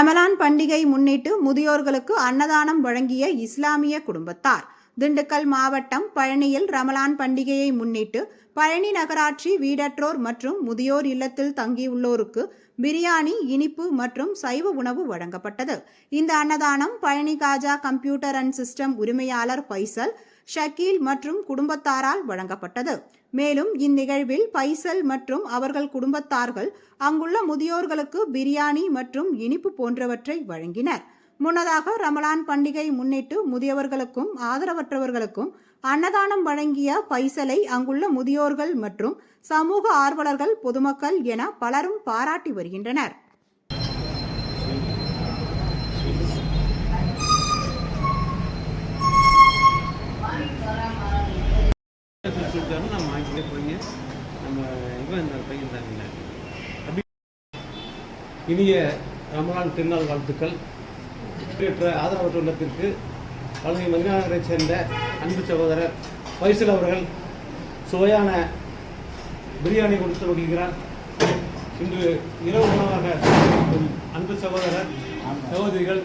ரமலான் பண்டிகை முன்னிட்டு முதியோர்களுக்கு அன்னதானம் வழங்கிய இஸ்லாமிய குடும்பத்தார். திண்டுக்கல் மாவட்டம் பழனியில் ரமலான் பண்டிகையை முன்னிட்டு பழனி நகராட்சி வீடற்றோர் மற்றும் முதியோர் இல்லத்தில் தங்கியுள்ளோருக்கு பிரியாணி, இனிப்பு மற்றும் சைவ உணவு வழங்கப்பட்டது. இந்த அன்னதானம் Palani Khaja computer and system உரிமையாளர் பைசல், ஷக்கீல் மற்றும் குடும்பத்தாரால் வழங்கப்பட்டது. மேலும் இந்நிகழ்வில் பைசல் மற்றும் அவர்கள் குடும்பத்தார்கள் அங்குள்ள முதியோர்களுக்கு பிரியாணி மற்றும் இனிப்பு போன்றவற்றை வழங்கினர். முன்னதாக ரமலான் பண்டிகை முன்னிட்டு முதியவர்களுக்கும் ஆதரவற்றவர்களுக்கும் அன்னதானம் வழங்கிய பைசலை அங்குள்ள முதியோர்கள் மற்றும் சமூக ஆர்வலர்கள், பொதுமக்கள் என பலரும் பாராட்டி வருகின்றனர். இனிய ரமலான் திருநாள் வாழ்த்துக்கள். ஆதரவற்ற உள்ளத்திற்கு பழனி மதினா நகரைச் சேர்ந்த அன்பு சகோதரர் பைசல் அவர்கள் சுவையான பிரியாணி கொடுத்து வருகிறார். இன்று இரவு உணவாக அன்பு சகோதரர் சகோதரிகள்